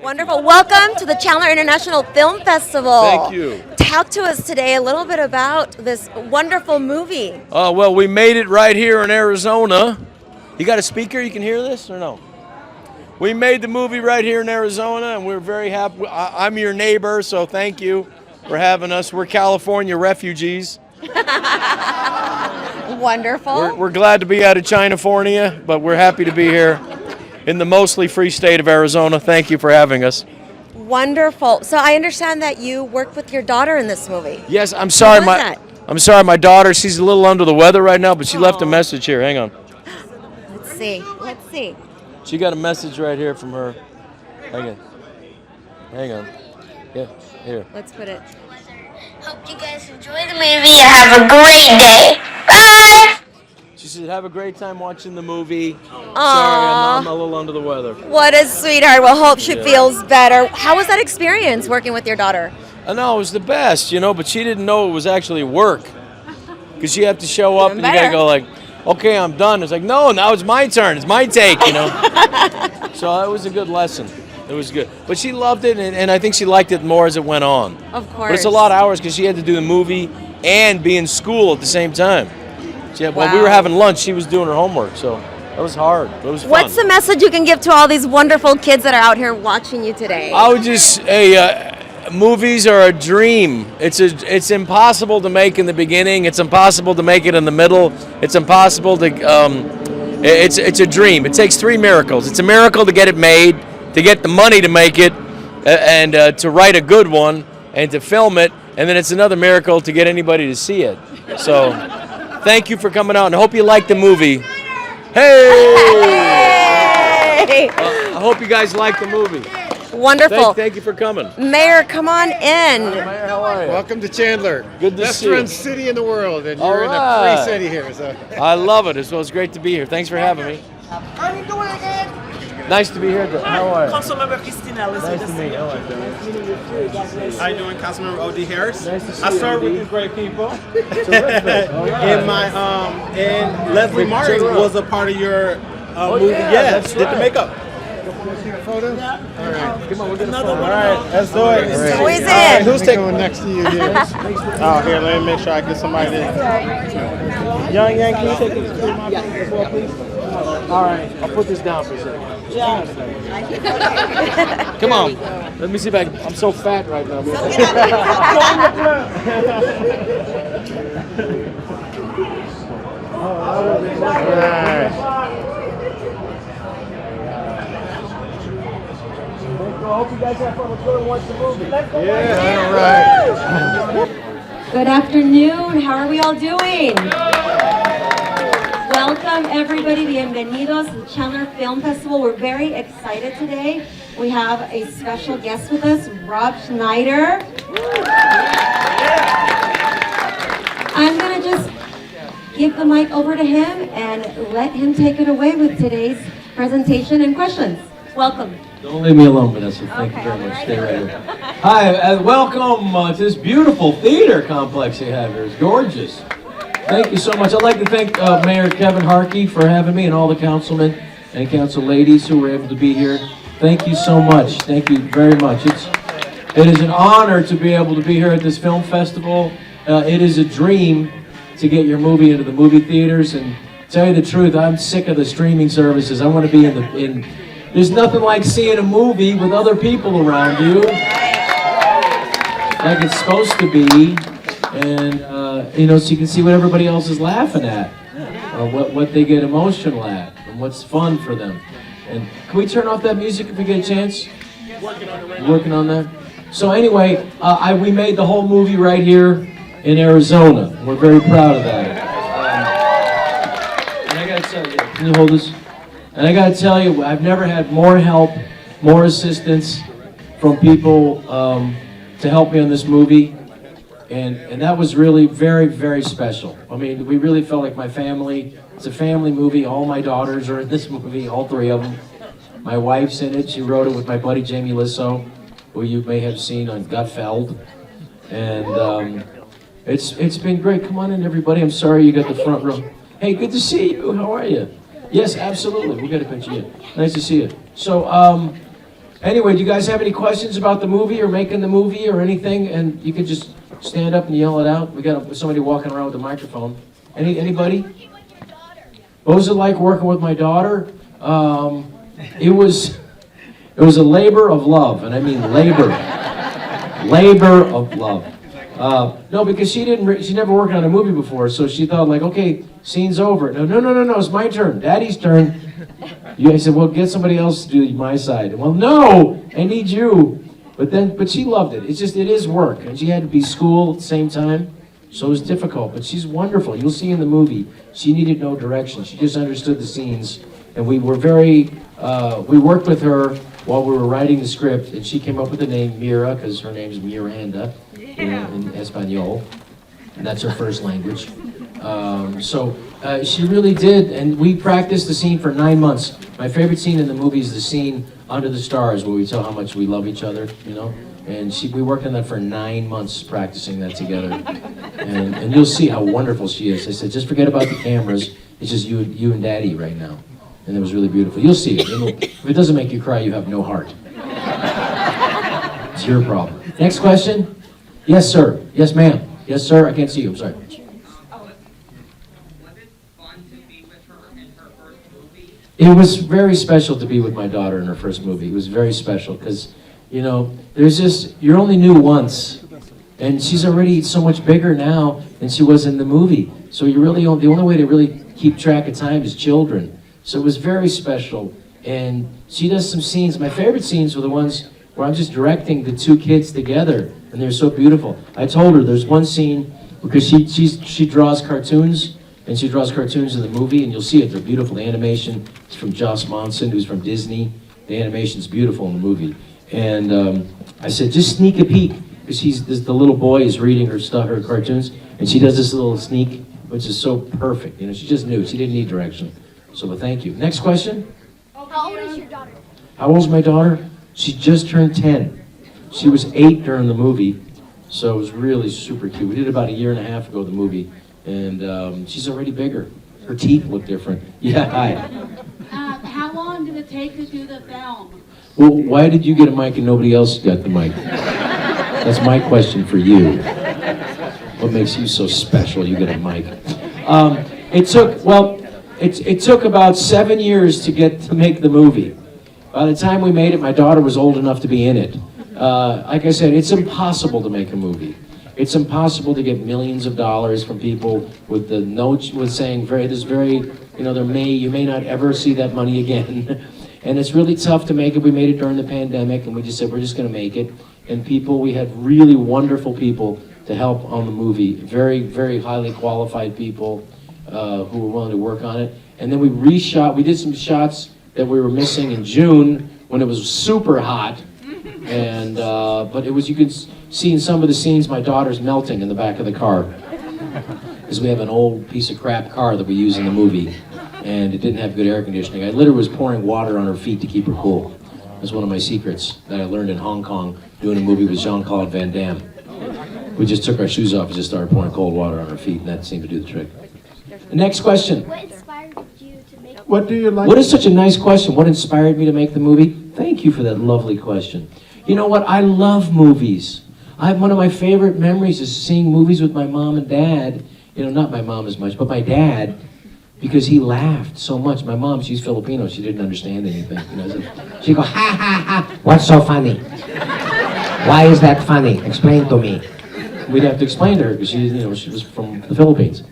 Wonderful. Welcome to the Chandler International Film Festival. Thank you. Talk to us today a little bit about this wonderful movie. Well, we made it right here in Arizona. You got a speaker? You can hear this or no? We made the movie right here in Arizona, and we're very happy. I'm your neighbor, so thank you for having us. We're California refugees. Wonderful. We're glad to be out of Chinafornia, but we're happy to be here in the mostly free state of Arizona. Thank you for having us. Wonderful. So I understand that you worked with your daughter in this movie. Yes, I'm sorry. I'm sorry, my daughter. She's a little under the weather right now, but she left a message here. Hang on. Let's see. Let's see. She got a message right here from her. Hang on. Yeah, here. Let's put it. Hope you guys enjoy the movie and have a great day. Bye! She said, have a great time watching the movie. Aww. Sorry, I'm a little under the weather. What a sweetheart. Well, hope she feels better. How was that experience working with your daughter? I know, it was the best, but she didn't know it was actually work. Because you have to show up and you got to go like, okay, I'm done. It's like, no, now it's my turn. It's my take, So it was a good lesson. It was good. But she loved it, and I think she liked it more as it went on. Of course. But it's a lot of hours because she had to do the movie and be in school at the same time. While we were having lunch, she was doing her homework, so it was hard. It was fun. What's the message you can give to all these wonderful kids that are out here watching you today? I would just say, movies are a dream. It's impossible to make in the beginning. It's impossible to make it in the middle. It's impossible to. It's a dream. It takes 3 miracles. It's a miracle to get it made, to get the money to make it, and to write a good one, and to film it, and then it's another miracle to get anybody to see it. So, thank you for coming out, and I hope you like the movie. Hey! I hope you guys like the movie. Wonderful. Thank you for coming. Mayor, come on in. Mayor, how are you? Welcome to Chandler. Good to see you. Best run city in the world, and you're in a right. free city here. So. I love it. It's great to be here. Thanks for having me. How you doing again? Nice to be here. How are you? Councilmember Christina, Nice to meet you. How you doing, Councilmember O.D. Harris? Nice to see I you, served with O.D. these great people. Terrific. All right. And Leslie Martin was a part of your movie. Yeah, that's did right. the makeup. Photo? All right. Come on, we'll get a All photo. right, let's do it. Squeeze All right, in. who's taking next to you here? Oh, here, let me make sure I get somebody there. Young Yang, can you take this to my place as well, please? All right, I'll put this down for a second. Come on. Let me see if I'm so fat right now. All right. I hope you guys have fun. Let's go and watch the movie. Yeah, all right. Good afternoon. How are we all doing? Welcome, everybody. Bienvenidos to the Chandler Film Festival. We're very excited today. We have a special guest with us, Rob Schneider. I'm going to just give the mic over to him and let him take it away with today's presentation and questions. Welcome. Don't leave me alone, Vanessa. Thank you very much. Stay right here. Hi, welcome to this beautiful theater complex you have here. It's gorgeous. Thank you so much. I'd like to thank Mayor Kevin Harkey for having me and all the councilmen and council ladies who were able to be here. Thank you so much. Thank you very much. It is an honor to be able to be here at this film festival. It is a dream to get your movie into the movie theaters. And to tell you the truth, I'm sick of the streaming services. I want to be in there's nothing like seeing a movie with other people around you, like it's supposed to be, and so you can see what everybody else is laughing at, or what they get emotional at, and what's fun for them. And can we turn off that music if we get a chance? Working on that. So anyway, we made the whole movie right here in Arizona. We're very proud of that. And I gotta tell you, can you hold this? And I gotta tell you, I've never had more help, more assistance from people to help me on this movie. And that was really very, very special. I mean, we really felt like my family. It's a family movie. All my daughters are in this movie, all 3 of them. My wife's in it. She wrote it with my buddy Jamie Lissow, who you may have seen on Gutfeld. And it's been great. Come on in, everybody. I'm sorry you got the front row. Hey, good to see you. How are you? Yes, absolutely. We got a picture. Yeah. Nice to see you. So, Anyway, do you guys have any questions about the movie or making the movie or anything? And you could just stand up and yell it out. We got somebody walking around with a microphone. Anybody? What was it like working with my daughter? It was a labor of love, and I mean labor of love. No, because she never worked on a movie before, so she thought like, okay, scene's over. No, it's my turn, Daddy's turn. I said, well, get somebody else to do my side. Well, no, I need you. But she loved it. It is work, and she had to be school at the same time, so it was difficult. But she's wonderful. You'll see in the movie, she needed no direction. She just understood the scenes, and we were we worked with her while we were writing the script, and she came up with the name Mira, because her name's Miranda, in Espanol, and that's her first language. She really did, and we practiced the scene for 9 months. My favorite scene in the movie is the scene Under the Stars, where we tell how much we love each other, And we worked on that for 9 months, practicing that together. And you'll see how wonderful she is. I said, just forget about the cameras. It's just you and Daddy right now. And it was really beautiful. You'll see it. If it doesn't make you cry, you have no heart. It's your problem. Next question? Yes, sir. Yes, ma'am. Yes, sir. I can't see you. I'm sorry. It was very special to be with my daughter in her first movie. It was very special because, you're only new once. And she's already so much bigger now than she was in the movie. So the only way to really keep track of time is children. So it was very special. And she does some scenes. My favorite scenes were the ones where I'm just directing the two kids together. And they're so beautiful. I told her there's one scene because she draws cartoons. And she draws cartoons in the movie, and you'll see it. They're beautiful. The animation is from Joss Monson, who's from Disney. The animation's beautiful in the movie. And I said, just sneak a peek, because the little boy is reading her cartoons, and she does this little sneak, which is so perfect. She just knew. She didn't need direction. But thank you. Next question. How old is your daughter? How old's my daughter? She just turned 10. She was 8 during the movie, so it was really super cute. We did about a year and a half ago, the movie. And she's already bigger. Her teeth look different. Yeah, hi. How long did it take to do the film? Well, why did you get a mic and nobody else got the mic? That's my question for you. What makes you so special? You get a mic. It took about 7 years to make the movie. By the time we made it, my daughter was old enough to be in it. Like I said, it's impossible to make a movie. It's impossible to get millions of dollars from people with the notes saying you may not ever see that money again. And it's really tough to make it. We made it during the pandemic, and we just said we're just going to make it. And we had really wonderful people to help on the movie. Very, very highly qualified people who were willing to work on it. And then we reshot. We did some shots that we were missing in June when it was super hot. And but you could see in some of the scenes my daughter's melting in the back of the car because we have an old piece of crap car that we use in the movie, and it didn't have good air conditioning. I literally was pouring water on her feet to keep her cool. That's one of my secrets that I learned in Hong Kong doing a movie with Jean-Claude Van Damme. We just took our shoes off and just started pouring cold water on her feet, and that seemed to do the trick. The next question. What inspired you to make? What do you like? What is such a nice question? What inspired me to make the movie? Thank you for that lovely question. You know what? I love movies. One of my favorite memories is seeing movies with my mom and dad. Not my mom as much, but my dad, because he laughed so much. My mom, she's Filipino. She didn't understand anything. She'd go, ha, ha, ha. What's so funny? Why is that funny? Explain to me. We'd have to explain to her because she was from the Philippines.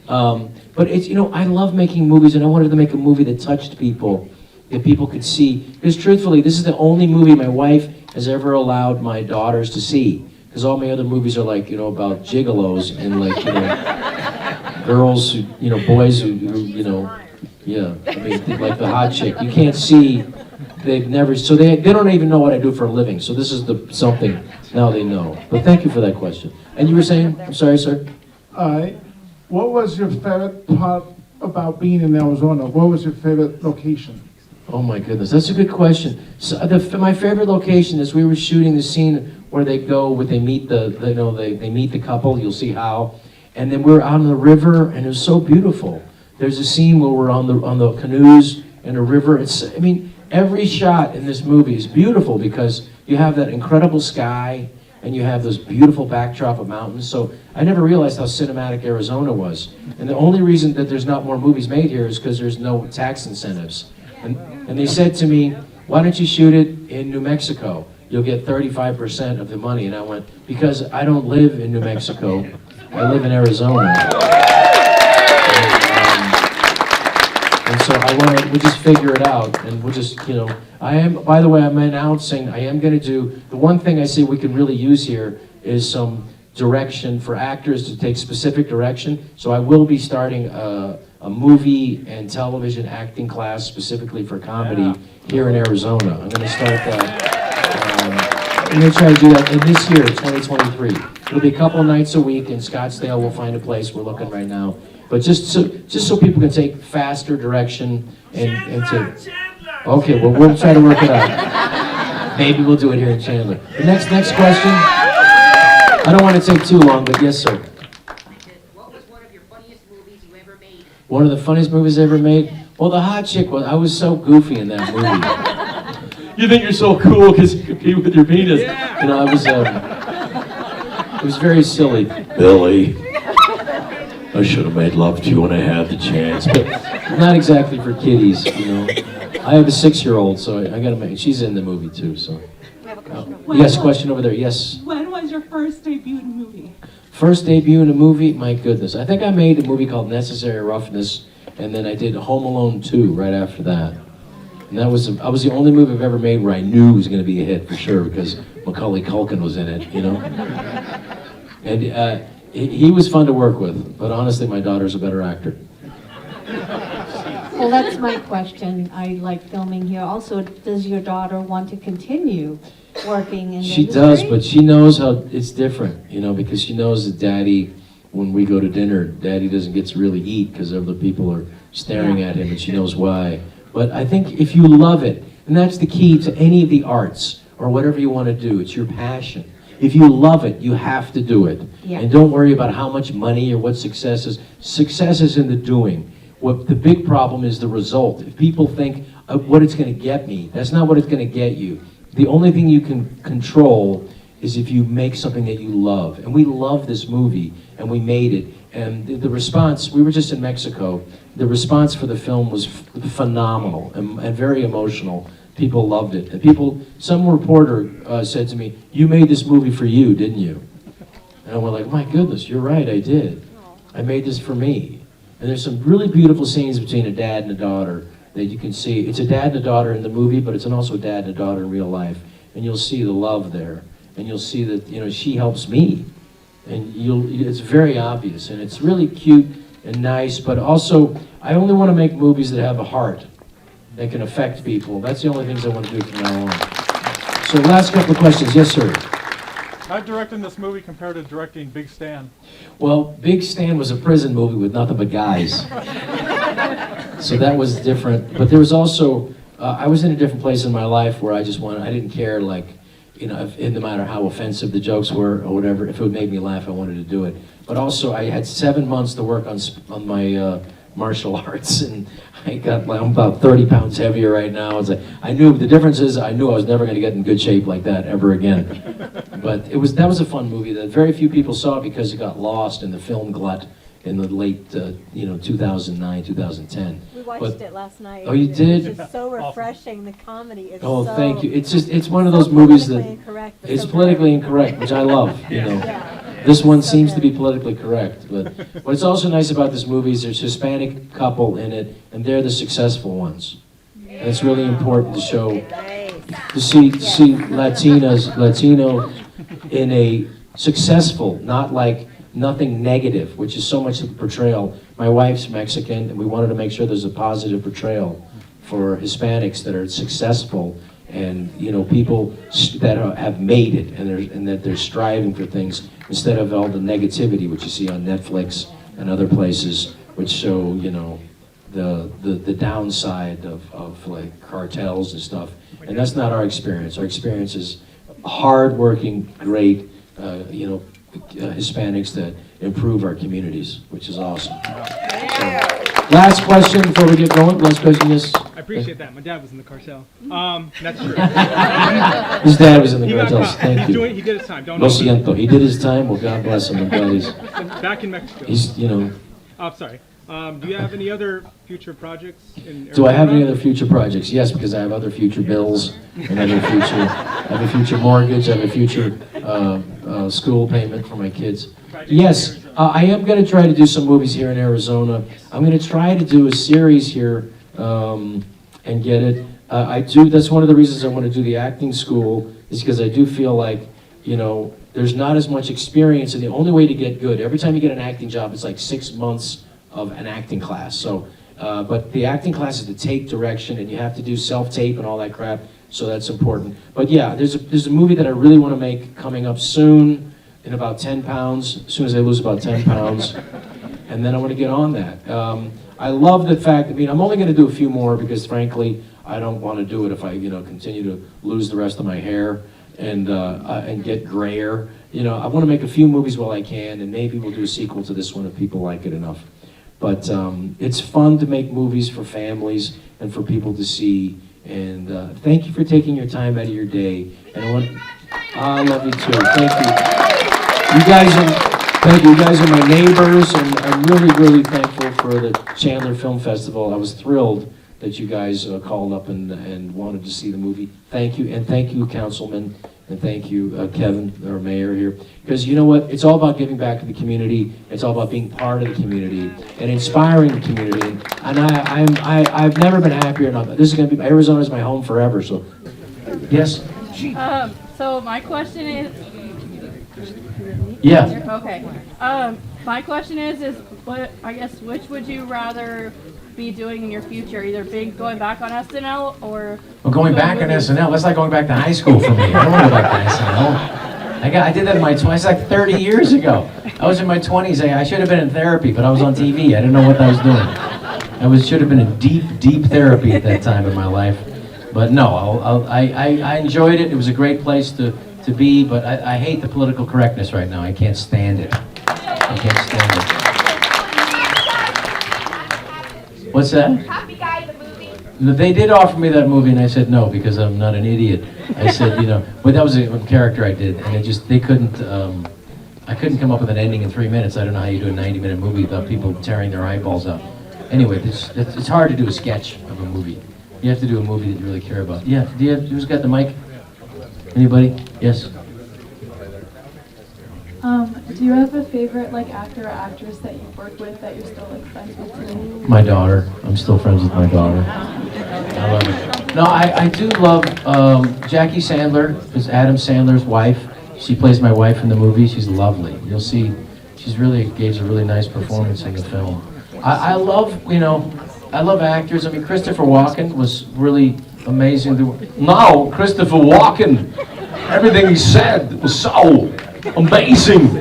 But I love making movies, and I wanted to make a movie that touched people, that people could see. Because truthfully, this is the only movie my wife has ever allowed my daughters to see. Because all my other movies are about gigolos and girls who, boys who like the hot chick. You can't see, they've never, so they don't even know what I do for a living. So this is something, now they know. But thank you for that question. And you were saying, I'm sorry, sir? What was your favorite part about being in Arizona? What was your favorite location? Oh my goodness, that's a good question. So my favorite location is we were shooting the scene where they meet the couple. You'll see how, and then we're out on the river, and it was so beautiful. There's a scene where we're on the canoes in a river. every shot in this movie is beautiful because you have that incredible sky and you have those beautiful backdrop of mountains. So I never realized how cinematic Arizona was. And the only reason that there's not more movies made here is because there's no tax incentives. And they said to me, why don't you shoot it in New Mexico? You'll get 35% of the money. And I went, because I don't live in New Mexico, I live in Arizona. And so we'll just figure it out, and we'll just, by the way, I'm announcing, I am going to do, the one thing I see we can really use here is some direction for actors to take specific direction. So I will be starting a movie and television acting class specifically for comedy here in Arizona. I'm going to start that. I'm going to try to do that in this year, 2023. It'll be a couple nights a week in Scottsdale. We'll find a place. We're looking right now. But just so people can take faster direction and to... Okay, well, we'll try to work it out. Maybe we'll do it here in Chandler. The next question. I don't want to take too long, but yes, sir. What was one of your funniest movies you ever made? One of the funniest movies I ever made? Well, the hot chick was, I was so goofy in that movie. You think you're so cool because you compete with your penis. Yeah. I was, it was very silly. Billy, I should have made love to you when I had the chance. But not exactly for kiddies, I have a 6-year-old, so I gotta make, she's in the movie too, so. Yes, question over there, yes. When was your first debut in a movie? First debut in a movie? My goodness. I think I made a movie called Necessary Roughness, and then I did Home Alone 2 right after that. And I was the only movie I've ever made where I knew it was going to be a hit for sure because Macaulay Culkin was in it, And he was fun to work with, but honestly, my daughter's a better actor. Well, that's my question. I like filming here. Also, does your daughter want to continue working in the She industry? does, but she knows how it's different, because she knows that Daddy, when we go to dinner, Daddy doesn't get to really eat because other people are staring at him, and she knows why. But I think if you love it, and that's the key to any of the arts or whatever you want to do, it's your passion. If you love it, you have to do it. Yeah. And don't worry about how much money or what success is. Success is in the doing. What the big problem is the result. If people think what it's going to get me, that's not what it's going to get you. The only thing you can control is if you make something that you love. And we love this movie, and we made it. And the response, we were just in Mexico, the response for the film was phenomenal and very emotional. People loved it. And some reporter said to me, you made this movie for you, didn't you? And I went like, my goodness, you're right, I did. I made this for me. And there's some really beautiful scenes between a dad and a daughter that you can see. It's a dad and a daughter in the movie, but it's also a dad and a daughter in real life. And you'll see the love there. And you'll see that, she helps me. And it's very obvious. And it's really cute and nice, but also, I only want to make movies that have a heart, that can affect people. That's the only things I want to do from now on. So last couple of questions. Yes, sir. How directing this movie compared to directing Big Stan? Well, Big Stan was a prison movie with nothing but guys. So that was different. But there was also, I was in a different place in my life where I didn't care, no matter how offensive the jokes were or whatever, if it would make me laugh, I wanted to do it. But also, I had 7 months to work on my martial arts, and I'm about 30 pounds heavier right now. It's like, I knew I was never going to get in good shape like that ever again. But that was a fun movie that very few people saw because it got lost in the film glut in the late 2009, 2010. We watched it last night. Oh, you did? It's just so refreshing. The comedy is Thank you. It's one of those movies that it's politically incorrect, which I love. This one seems to be politically correct, but what's also nice about this movie is there's a Hispanic couple in it, and they're the successful ones. And it's really important to show, to see Latino in a successful, not like nothing negative, which is so much of the portrayal. My wife's Mexican, and we wanted to make sure there's a positive portrayal for Hispanics that are successful, and people that have made it, and that they're striving for things instead of all the negativity which you see on Netflix and other places, which show the downside of like cartels and stuff. And that's not our experience. Our experience is hard-working, great, Hispanics that improve our communities, which is awesome. So, last question before we get going. Last question, yes. I appreciate that. My dad was in the cartel. That's true. His dad was in the He got cartels. caught. Thank He's you. doing, he did his time. Don't Lo know. siento. He did his time. Well, God bless him. I'm glad Back in Mexico. he's, you know. Oh, sorry. Do you have any other future projects in Do I have any Arizona? other future projects? Yes, because I have other future bills, and I have a future mortgage, I have a future school payment for my kids. Yes, I am going to try to do some movies here in Arizona. I'm going to try to do a series here and get it. That's one of the reasons I want to do the acting school, is because I do feel like, you know, there's not as much experience, and the only way to get good, every time you get an acting job, it's like 6 months of an acting class. So, but the acting class is to take direction, and you have to do self-tape and all that crap, so that's important. But yeah, there's a movie that I really want to make coming up soon, in about 10 pounds, as soon as I lose about 10 pounds, and then I want to get on that. I love the fact, I mean, I'm only going to do a few more because frankly, I don't want to do it if I, you know, continue to lose the rest of my hair and get grayer. You know, I want to make a few movies while I can, and maybe we'll do a sequel to this one if people like it enough. But it's fun to make movies for families and for people to see. And thank you for taking your time out of your day. And I love you too. Thank you. Thank you. You guys are my neighbors, and I'm really, really thankful for the Chandler Film Festival. I was thrilled that you guys called up and wanted to see the movie. Thank you, and thank you, Councilman, and thank you, Kevin, our mayor here. Because you know what? It's all about giving back to the community. It's all about being part of the community and inspiring the community. And I've never been happier. This is going to be, Arizona is my home forever. So, yes. So my question is. Yeah. Okay. My question is what, I guess, which would you rather be doing in your future? Either going back on SNL or... Well, going back on SNL, that's like going back to high school for me. I don't want to go back to SNL. I did that in my 20s, it's like 30 years ago. I was in my 20s, I should have been in therapy, but I was on TV. I didn't know what I was doing. Should have been in deep, deep therapy at that time in my life. But no, I enjoyed it. It was a great place to be, but I hate the political correctness right now. I can't stand it. I can't stand it. What's that? Happy Guy the movie. They did offer me that movie, and I said no because I'm not an idiot. I said, you know, but that was a character I did, and they couldn't. I couldn't come up with an ending in 3 minutes. I don't know how you do a 90-minute movie without people tearing their eyeballs out. Anyway, it's hard to do a sketch of a movie. You have to do a movie that you really care about. Yeah. Who's got the mic? Anybody? Yes. Do you have a favorite actor or actress that you've worked with that you're still friends with today? My daughter. I'm still friends with my daughter. I love her. No, I do love Jackie Sandler is Adam Sandler's wife. She plays my wife in the movie. She's lovely. You'll see. She's really gave a really nice performance in the film. I love, you know, I love actors. I mean, Christopher Walken was really amazing. No, Christopher Walken. Everything he said was so amazing.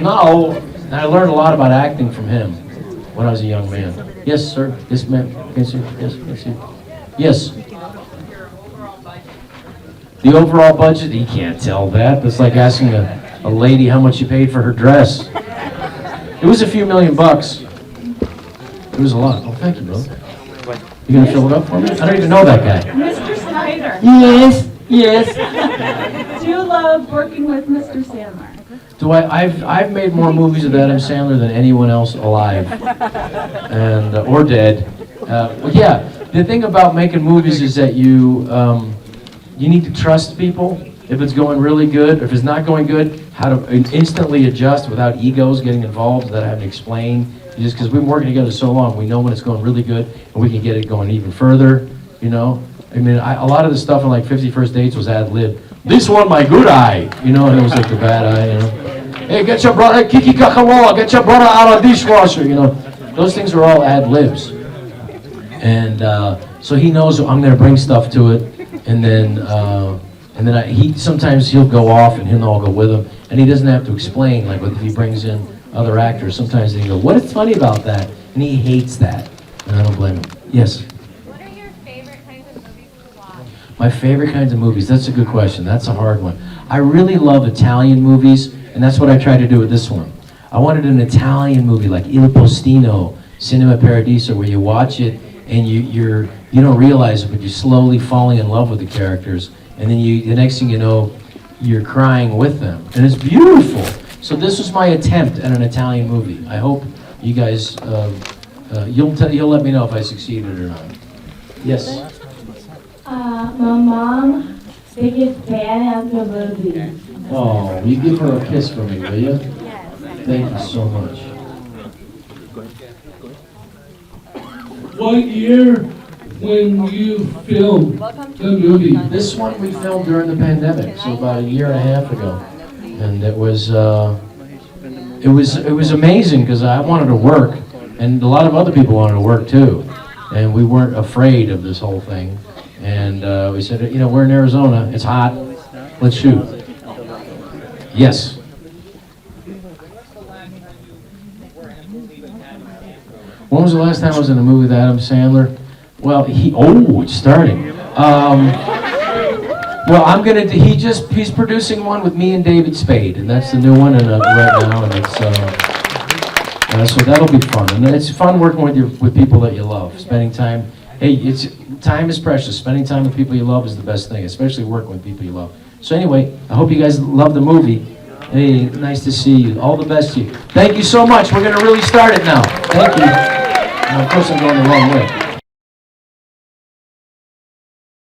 No, I learned a lot about acting from him when I was a young man. Yes, sir. Yes, ma'am. Yes, sir. Yes, yes. The overall budget? He can't tell that. That's like asking a lady how much she paid for her dress. It was a few $1 million. It was a lot. Oh, thank you, brother. You gonna fill it up for me? I don't even know that guy. Mr. Schneider. Yes, yes. Do you love working with Mr. Sandler? I've made more movies with Adam Sandler than anyone else alive, and or dead. Well, yeah. The thing about making movies is that you need to trust people. If it's going really good, or if it's not going good, how to instantly adjust without egos getting involved, without having to explain. Just because we've been working together so long, we know when it's going really good, and we can get it going even further. You know, I mean, a lot of the stuff in like 50 First Dates was ad lib. This one, my good eye, you know, and it was like the bad eye. You know, hey, get your brother, Kiki Kakawa, get your brother out of the dishwasher. You know, those things are all ad libs, and so he knows I'm going to bring stuff to it, and then sometimes he'll go off, and I'll go with him, and he doesn't have to explain. Like if he brings in other actors, sometimes they go, "What is funny about that?" And he hates that, and I don't blame him. Yes. What are your favorite kinds of movies to watch? My favorite kinds of movies. That's a good question. That's a hard one. I really love Italian movies, and that's what I tried to do with this one. I wanted an Italian movie like Il Postino, Cinema Paradiso, where you watch it and you don't realize it, but you're slowly falling in love with the characters, and then the next thing you know, you're crying with them, and it's beautiful. So this was my attempt at an Italian movie. I hope you guys, you'll let me know if I succeeded or not. Yes? My mom, biggest fan of the movie. Oh, will you give her a kiss for me, will you? Thank you so much. What year when you filmed the movie? This one we filmed during the pandemic, so about a year and a half ago. And it was amazing because I wanted to work, and a lot of other people wanted to work too. And we weren't afraid of this whole thing. And we said, you know, we're in Arizona, it's hot, let's shoot. Yes. When was the last time I was in a movie with Adam Sandler? Well, it's starting. Well, he's producing one with me and David Spade, and that's the new one right now, and it's, so that'll be fun. And it's fun working with people that you love, spending time. Hey, time is precious. Spending time with people you love is the best thing, especially working with people you love. So anyway, I hope you guys love the movie. Hey, nice to see you. All the best to you. Thank you so much. We're going to really start it now. Thank you. And of course, I'm going the wrong way.